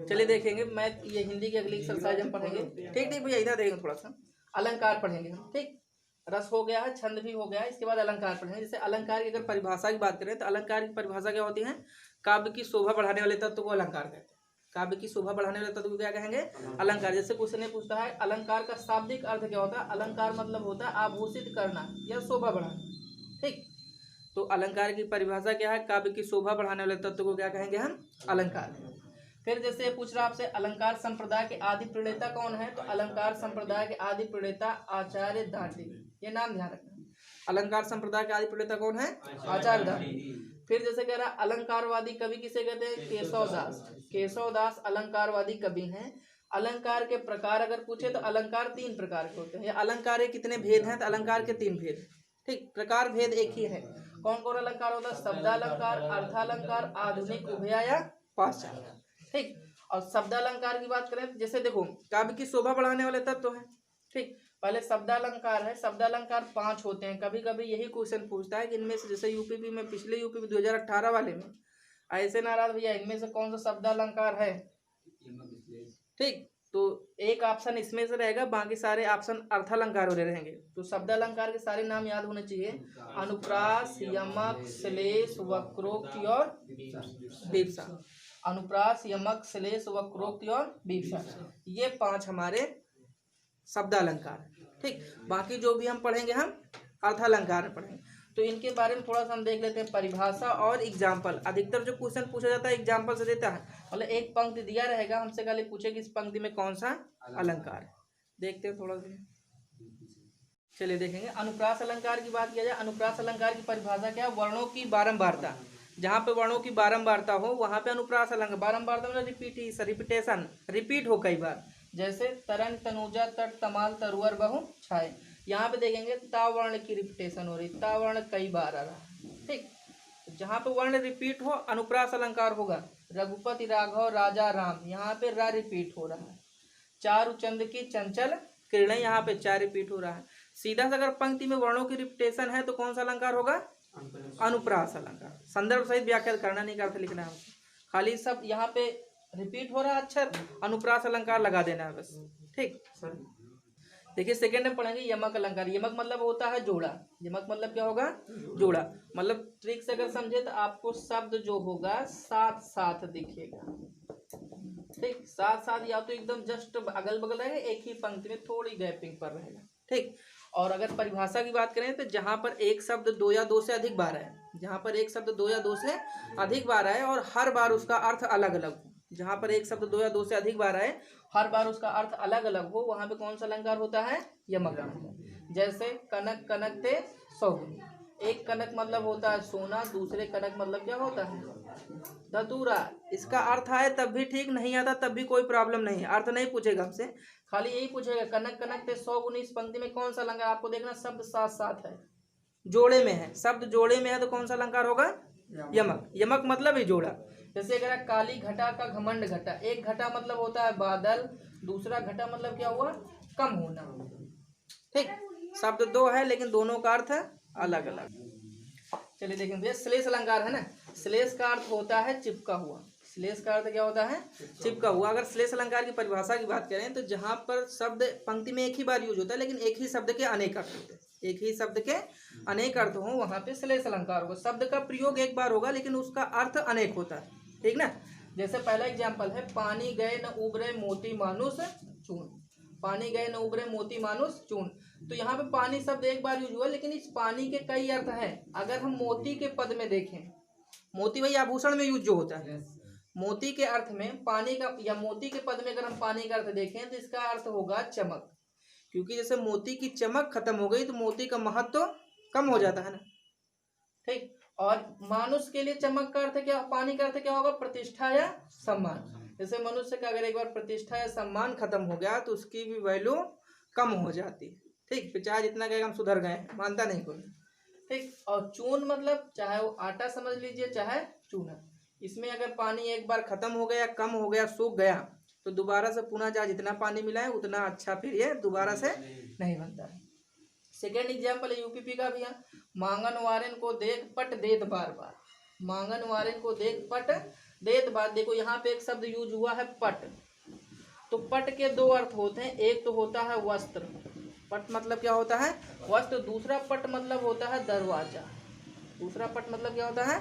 चलिए देखेंगे, मैं ये हिंदी की अगली एक्सरसाइज हम पढ़ेंगे। ठीक ठीक भैया, इधर देखेंगे थोड़ा सा। अलंकार पढ़ेंगे हम। ठीक, रस हो गया है, छंद भी हो गया है, इसके बाद अलंकार पढ़ेंगे। जैसे अलंकार की अगर परिभाषा की बात करें तो अलंकार की परिभाषा क्या होती है? काव्य की शोभा बढ़ाने वाले तत्व को अलंकार कहते हैं। काव्य की शोभा बढ़ाने वाले तत्व को क्या कहेंगे? अलंकार। जैसे क्वेश्चन ने पूछता है अलंकार का शाब्दिक अर्थ क्या होता है? अलंकार मतलब होता है आभूषित करना या शोभा बढ़ाना। ठीक, तो अलंकार की परिभाषा क्या है? काव्य की शोभा बढ़ाने वाले तत्व को क्या कहेंगे हम? अलंकार। फिर जैसे पूछ रहा आपसे अलंकार संप्रदाय के आदि प्रणेता कौन है? तो अलंकार संप्रदाय के आदि प्रणेता आचार्य दार्ढिक, ये नाम ध्यान रखना। अलंकार संप्रदाय के आदि प्रणेता कौन है? आचार्य दार्ढिक। फिर जैसे कह रहा अलंकारवादी कवि किसे कहते हैं? केशवदास। केशवदास अलंकारवादी कवि हैं। अलंकार के प्रकार अगर पूछे तो अलंकार 3 प्रकार के होते हैं। अलंकार के कितने भेद हैं? तो अलंकार के 3 भेद। ठीक, प्रकार भेद एक ही है। कौन कौन अलंकार होता है? शब्दालंकार, अर्थालंकार, आधुनिक, उभया या पाश्चात्य। ठीक, और शब्दालंकार की बात करें जैसे देखो काव्य की शोभा बढ़ाने वाले तत्व है। ठीक, पहले शब्दालंकार है। शब्दालंकार 5 होते हैं। कभी कभी यही क्वेश्चन पूछता है कि इनमें से, जैसे यूपीपी में, पिछले यूपीपी 2018 वाले में ऐसे नाराज भैया इनमें से कौन सा शब्दालंकार है? ठीक, तो एक ऑप्शन इसमें से रहेगा, बाकी सारे ऑप्शन अर्थालंकार वाले रहेंगे। तो शब्दालंकार के सारे नाम याद होने चाहिए। अनुप्रास, यमक, श्लेष, वक्रोक्ति और विवक्षा। अनुप्रास, यमक, श्लेष, वक्रोक्ति और विवक्षा, ये 5 हमारे शब्दालंकार। ठीक, बाकी जो भी हम पढ़ेंगे हम अर्थालंकार में पढ़ेंगे। तो इनके बारे में थोड़ा सा हम देख लेते हैं। परिभाषा और एग्जाम्पल। अधिकतर जो क्वेश्चन पूछा जाता है एग्जाम्पल से देता है। मतलब एक पंक्ति दिया रहेगा, हमसे खाली पूछे कि इस पंक्ति में कौन सा अलंकार है। देखते हैं थोड़ा सा। चलिए देखेंगे, अनुप्रास अलंकार की बात किया जाए। अनुप्रास अलंकार की परिभाषा क्या है? वर्णों की बारंबारता। जहाँ पे वर्णों की बारंबारता हो वहाँ पे अनुप्रास अलंकार। बारंबारता मतलब रिपीटेशन, रिपीट हो कई बार। जैसे तरन, तनुजा, तट, तमाल, तरुवर, बहु, छाए। यहाँ पे देखेंगे ता वर्ण की रिपीटेशन हो रही, ता वर्ण कई बार आ रहा है। ठीक, जहाँ पे वर्ण रिपीट हो अनुप्रास अलंकार होगा। रघुपति, राघव, राजा, राम, यहाँ पे रा रिपीट हो रहा है। चारु चंद की चंचल किरणें, यहाँ पे 4 रिपीट हो रहा है। सीधा से अगर पंक्ति में वर्णों की रिपीटेशन है तो कौन सा अलंकार होगा? अनुप्रास अलंकार। संदर्भ सहित व्याख्या करना नहीं, का अर्थ लिखना है, खाली सब यहाँ पे रिपीट हो रहा है अक्षर, अनुप्रास अलंकार लगा देना है बस। ठीक, देखिए सेकंड में पढ़ेंगे यमक अलंकार। यमक मतलब होता है जोड़ा। यमक मतलब क्या होगा? जोड़ा। मतलब ट्रिक से अगर समझे तो आपको शब्द जो होगा साथ साथ दिखेगा। ठीक, साथ साथ या तो एकदम जस्ट अगल बगल रहेगा, एक ही पंक्ति में थोड़ी गैपिंग पर रहेगा। ठीक, और अगर परिभाषा की बात करें तो जहां पर एक शब्द 2 या 2 से अधिक बार है, जहां पर एक शब्द 2 या 2 से अधिक बार है और हर बार उसका अर्थ अलग अलग हो, जहां पर एक शब्द 2 या 2 से अधिक बार है, हर बार उसका अर्थ अलग अलग हो, वहां पे कौन सा अलंकार होता है? यमक अलंकार। जैसे कनक, कनक ते सौगुनी। एक कनक मतलब होता है सोना, दूसरे कनक मतलब क्या होता है? धतूरा। इसका अर्थ आए तब भी ठीक, नहीं आता तब भी कोई प्रॉब्लम नहीं है, अर्थ नहीं पूछेगा हमसे, खाली यही पूछेगा कनक, कनक ते सौगुनी। इस पंक्ति में कौन सा अलंकार? आपको देखना शब्द साथ साथ है, जोड़े में है। शब्द जोड़े में है तो कौन सा अलंकार होगा? यमक। यमक मतलब ही जोड़ा। जैसे अगर काली घटा का घमंड घटा, एक घटा मतलब होता है बादल, दूसरा घटा मतलब क्या हुआ? कम होना। ठीक, शब्द 2 है लेकिन दोनों का अर्थ अलग अलग। चलिए देखेंगे, श्लेष अलंकार है ना। श्लेष का अर्थ होता है चिपका हुआ। श्लेष का अर्थ क्या होता है? चिपका हुआ। अगर श्लेष अलंकार की परिभाषा की बात करें तो जहां पर शब्द पंक्ति में एक ही बार यूज होता है लेकिन एक ही शब्द के अनेक अर्थ होते हैं, एक ही शब्द के अनेक अर्थ हो, वहां पे श्लेष अलंकार होगा। शब्द का प्रयोग एक बार होगा लेकिन उसका अर्थ अनेक होता है। ठीक ना। जैसे पहला एग्जाम्पल है, पानी गए न उबरे मोती मानुष चून। पानी गए न उबरे मोती मानुष चून। तो यहाँ पे पानी शब्द एक बार यूज हुआ लेकिन इस पानी के कई अर्थ हैं। अगर हम मोती के पद में देखें, मोती वही आभूषण में यूज जो होता है, मोती के अर्थ में पानी का, या मोती के पद में अगर हम पानी का अर्थ देखें तो इसका अर्थ होगा चमक। क्योंकि जैसे मोती की चमक खत्म हो गई तो मोती का महत्व तो कम हो जाता है ना। ठीक, और मानुष के लिए चमक का अर्थ क्या, पानी का अर्थ क्या होगा? प्रतिष्ठा या सम्मान। जैसे मनुष्य का अगर एक बार प्रतिष्ठा या सम्मान खत्म हो गया तो उसकी भी वैल्यू कम हो जाती है। ठीक, तो चाहे जितना कहेगा हम सुधर गए, मानता नहीं कोई। ठीक, और चून मतलब चाहे वो आटा समझ लीजिए चाहे चूना। इसमें अगर पानी एक बार खत्म हो गया, कम हो गया, सूख गया तो दोबारा से पुनः चाहे जितना पानी मिलाए उतना अच्छा फिर ये दोबारा से नहीं बनता है। सेकेंड एग्जाम्पल यूपीपी का भी है, मांगन वारिन को देख पट देत बार बार। मांगन वारिन को देख पट देत बार। देखो यहाँ पे एक शब्द यूज हुआ है पट। तो पट के दो अर्थ होते हैं, एक तो होता है वस्त्र, पट मतलब क्या होता है वस्त्र, दूसरा पट मतलब होता है दरवाजा। दूसरा पट मतलब क्या होता है,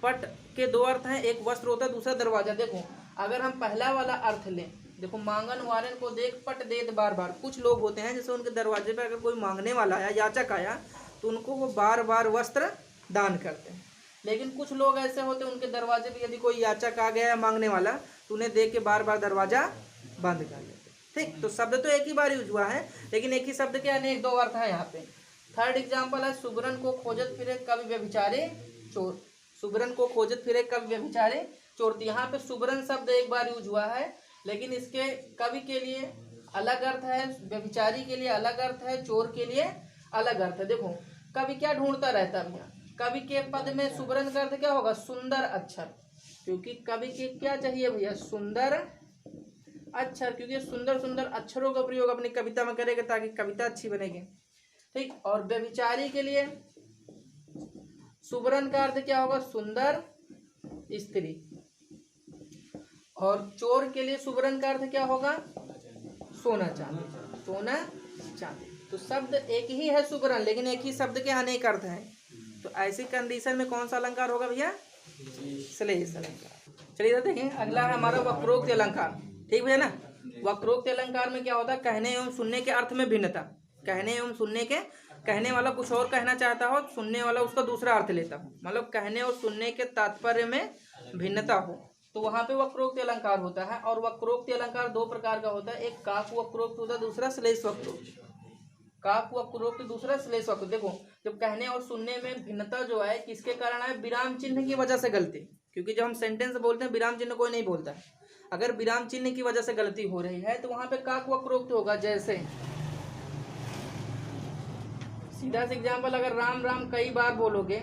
पट के दो अर्थ हैं, एक वस्त्र होता है, दूसरा दरवाजा। देखो अगर हम पहला वाला अर्थ लें, देखो मांगन वारन को देख पट देत बार बार। कुछ लोग होते हैं जैसे उनके दरवाजे पे अगर कोई मांगने वाला आया, याचक आया, तो उनको वो बार बार वस्त्र दान करते हैं। लेकिन कुछ लोग ऐसे होते हैं उनके दरवाजे पे यदि कोई याचक आ गया है मांगने वाला, तो उन्हें देख के बार बार दरवाजा बंद कर लेते। ठीक, तो शब्द तो एक ही बार यूज हुआ है, लेकिन एक ही शब्द के अनेक दो अर्थ है यहाँ पे। थर्ड एग्जाम्पल है सुबरन को खोजत फिरे कवि व्यभिचारे चोर। सुबरन को खोजत फिरे कवि व्यभिचारे चोर। तो यहाँ पे सुबरन शब्द एक बार यूज हुआ है, लेकिन इसके कवि के लिए अलग अर्थ है, व्यभिचारी के लिए अलग अर्थ है, चोर के लिए अलग अर्थ है। देखो कवि क्या ढूंढता रहता है भैया, कवि के पद में सुबरन का अर्थ क्या होगा, सुंदर अक्षर। क्योंकि कवि के क्या चाहिए भैया, सुंदर अक्षर, क्योंकि सुंदर सुंदर अक्षरों का प्रयोग अपनी कविता में करेगा ताकि कविता अच्छी बनेगी। ठीक, और व्यभिचारी के लिए सुबरन का अर्थ क्या होगा, सुंदर स्त्री। और चोर के लिए सुबरन का अर्थ क्या होगा, सोना चांदी, सोना चांदी। तो शब्द एक ही है सुबरन, लेकिन एक ही शब्द के अनेक अर्थ हैं। तो ऐसी कंडीशन में कौन सा अलंकार होगा भैया, श्लेष अलंकार। चलिए देखें अगला है हमारा वक्रोक्त अलंकार। ठीक भैया ना, वक्रोक्त अलंकार में क्या होता है, कहने एवं सुनने के अर्थ में भिन्नता। कहने एवं सुनने के, कहने वाला कुछ और कहना चाहता हो, सुनने वाला उसका दूसरा अर्थ लेता हो, मतलब कहने और सुनने के तात्पर्य में भिन्नता हो, तो वहां पे वक्रोक्त अलंकार होता है। और वक्रोक्त अलंकार दो प्रकार का होता है, एक काक वक्रोक्त होता है, दूसरा श्लेष वक्रोक्त। काक वक्रोक्त दूसरा श्लेष वक्रोक्त। देखो जब कहने और सुनने में भिन्नता जो है किसके कारण है, विराम चिन्ह की वजह से गलती। क्योंकि जब हम सेंटेंस बोलते हैं विराम चिन्ह कोई नहीं बोलता है, अगर विराम चिन्ह की वजह से गलती हो रही है तो वहां पे काक वक्रोक्त होगा। जैसे सीधा सा एग्जाम्पल, अगर राम राम कई बार बोलोगे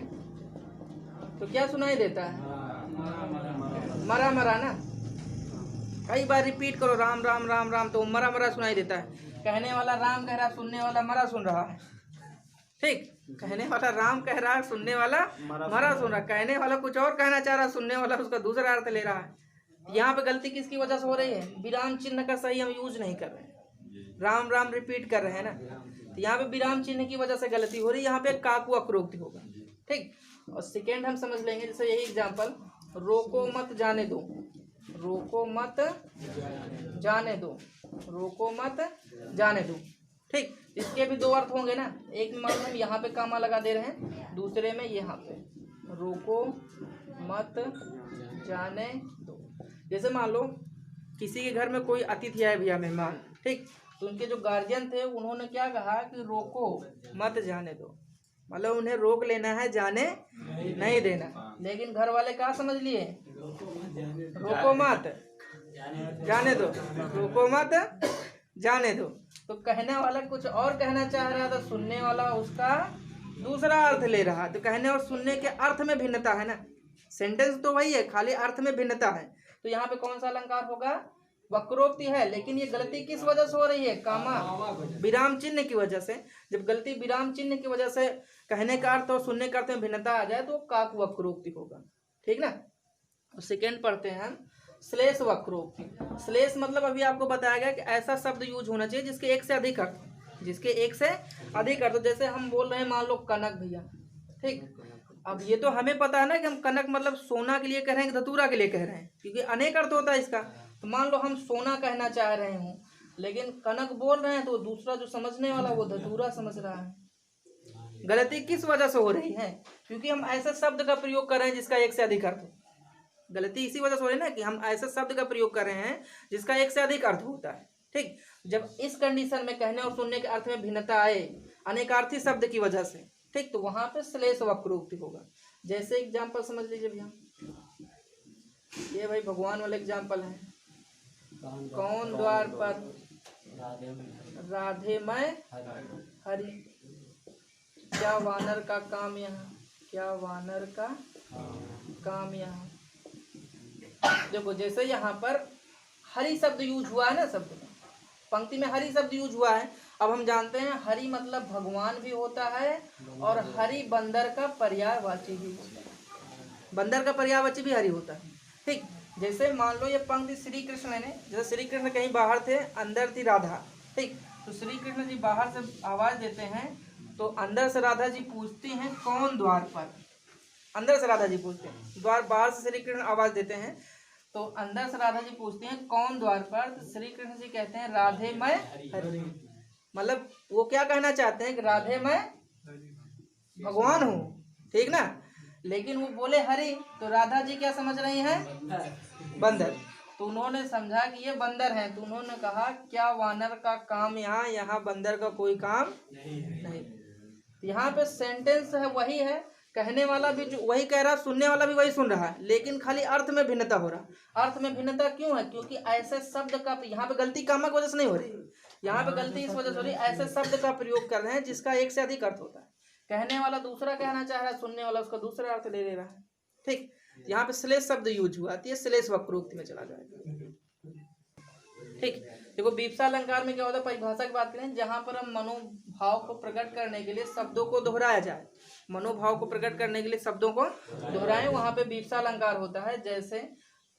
तो क्या सुनाई देता है, मरा मरा ना। कई बार रिपीट करो राम राम राम राम तो मरा मरा सुनाई देता है। कहने वाला राम कह रहा, सुनने वाला मरा सुन रहा है। ठीक, कहने वाला राम कह रहा है, सुनने वाला मरा सुन रहा है। कहने वाला कुछ और कहना चाह रहा है, सुनने वाला उसका दूसरा अर्थ ले रहा है। यहाँ पे गलती किसकी वजह से हो रही है, विराम चिन्ह का सही हम यूज नहीं कर रहे हैं, राम राम रिपीट कर रहे हैं ना, तो यहाँ पे विराम चिन्ह की वजह से गलती हो रही है, यहाँ पे काक वक्रोक्त होगा। ठीक, और सेकेंड हम समझ लेंगे, जैसे यही एग्जाम्पल, रोको मत जाने दो, रोको मत जाने दो, रोको मत जाने दो। ठीक, इसके भी दो अर्थ होंगे ना, एक में मान लो हम यहाँ पे कामा लगा दे रहे हैं, दूसरे में यहाँ पे रोको मत जाने दो। जैसे मान लो किसी के घर में कोई अतिथि आए भैया, मेहमान, ठीक, तो उनके जो गार्जियन थे उन्होंने क्या कहा कि रोको मत जाने दो, मतलब उन्हें रोक लेना है, जाने नहीं देना। लेकिन घर वाले क्या समझ लिए, रोको मत जाने दो, रोको मत जाने दो। तो कहने वाला कुछ और कहना चाह रहा था, सुनने वाला उसका दूसरा अर्थ ले रहा। तो कहने और सुनने के अर्थ में भिन्नता है ना, सेंटेंस तो वही है, खाली अर्थ में भिन्नता है। तो यहाँ पे कौन सा अलंकार होगा, वक्रोक्ति है। लेकिन ये गलती किस वजह से हो रही है, कामा विराम चिन्ह की वजह से। जब गलती विराम चिन्ह की वजह से कहने का अर्थ और सुनने का अर्थ में भिन्नता आ जाए तो काक वक्रोक्ति होगा। ठीक ना, तो सेकेंड पढ़ते हैं हम, श्लेष वक्रोक्ति। श्लेष मतलब अभी आपको बताया गया कि ऐसा शब्द यूज होना चाहिए जिसके एक से अधिक अर्थ, जिसके एक से अधिक अर्थ। जैसे हम बोल रहे हैं मान लो कनक भैया, ठीक, अब ये तो हमें पता है ना कि हम कनक मतलब सोना के लिए कह रहे हैं कि धतूरा के लिए कह रहे हैं, क्योंकि अनेक अर्थ होता है इसका। तो मान लो हम सोना कहना चाह रहे हूँ, लेकिन कनक बोल रहे हैं, तो दूसरा जो समझने वाला वो धतूरा समझ रहा है। गलती किस वजह से हो रही है, क्योंकि हम ऐसे शब्द का प्रयोग कर रहे हैं जिसका एक से अधिक अर्थ हो। गलती इसी वजह से हो रही है ना कि हम ऐसे शब्द का प्रयोग कर रहे हैं जिसका एक से अधिक अर्थ होता है। ठीक, जब इस कंडीशन में कहने और सुनने के अर्थ में भिन्नता आए अनेकार्थी शब्द की वजह से, ठीक, तो वहां पे श्लेष वक्रोक्ति होगा। जैसे एग्जाम्पल समझ लीजिए भैया, ये भाई भगवान वाले एग्जाम्पल है, कौन द्वार पर राधे मैं हरि, क्या वानर का काम यहाँ, क्या वानर का काम यहाँ। देखो जैसे यहाँ पर हरि शब्द यूज हुआ है ना, शब्द पंक्ति में हरि शब्द यूज हुआ है। अब हम जानते हैं हरि मतलब भगवान भी होता है और हरि बंदर का पर्यायवाची भी होता है। बंदर का पर्यायवाची भी हरि होता है। ठीक, जैसे मान लो ये पंक्ति श्री कृष्ण ने, जैसे श्री कृष्ण कहीं बाहर थे, अंदर थी राधा। ठीक, तो श्री कृष्ण जी बाहर से आवाज देते हैं तो अंदर से राधा जी पूछती हैं कौन द्वार पर। अंदर से राधा जी पूछते हैं, द्वार बाहर से श्री कृष्ण आवाज देते हैं तो अंदर से राधा जी पूछती हैं कौन द्वार पर, तो श्री कृष्ण जी कहते हैं राधे मैं हरि। मतलब वो क्या कहना चाहते हैं कि राधे मैं भगवान हूँ, ठीक ना। लेकिन वो बोले हरि, तो राधा जी क्या समझ रही हैं, बंदर। तो उन्होंने समझा कि ये बंदर हैं, तो उन्होंने कहा क्या वानर का काम यहाँ, यहाँ बंदर का कोई काम नहीं। यहाँ पे सेंटेंस है वही है, कहने वाला भी वही कह रहा, सुनने वाला भी वही सुन रहा है, लेकिन खाली अर्थ में भिन्नता हो रहा। अर्थ में भिन्नता क्यों है, क्योंकि ऐसे शब्द का यहाँ पे गलती कामक वजह से नहीं हो रही, यहाँ पे गलती इस वजह से हो रही ऐसे शब्द का प्रयोग कर रहे हैं जिसका एक से अधिक अर्थ होता है। कहने वाला दूसरा कहना चाह रहा है, सुनने वाला उसका दूसरा अर्थ ले ले रहा है। ठीक, यहाँ पे श्लेष शब्द यूज हुआ, तो ये श्लेष वक्रोक्ति में चला जाएगा। ठीक, देखो विपसा अलंकार में क्या होता है, परिभाषा की बात करें, जहां पर हम मनोभाव को प्रकट करने के लिए शब्दों को दोहराया जाए, मनोभाव को प्रकट करने के लिए शब्दों को दोहराएं, वहां पे विपसा अलंकार होता है। जैसे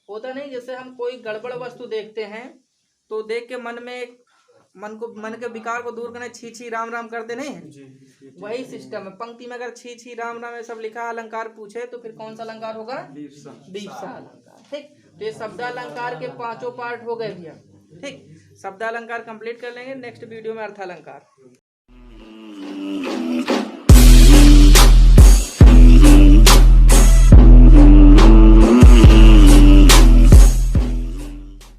होता नहीं, जैसे हम कोई गड़बड़ वस्तु देखते हैं तो देख के मन के विकार को दूर करने छी छी राम राम करते नहीं है, वही सिस्टम है। पंक्ति में अगर छी छी राम राम ये सब लिखा है, अलंकार पूछे तो फिर कौन सा अलंकार होगा, विपसा अलंकार। ठीक, तो ये शब्दालंकार के 5 पार्ट हो गए भैया। ठीक, शब्दालंकार कंप्लीट कर लेंगे, नेक्स्ट वीडियो में अर्थालंकार।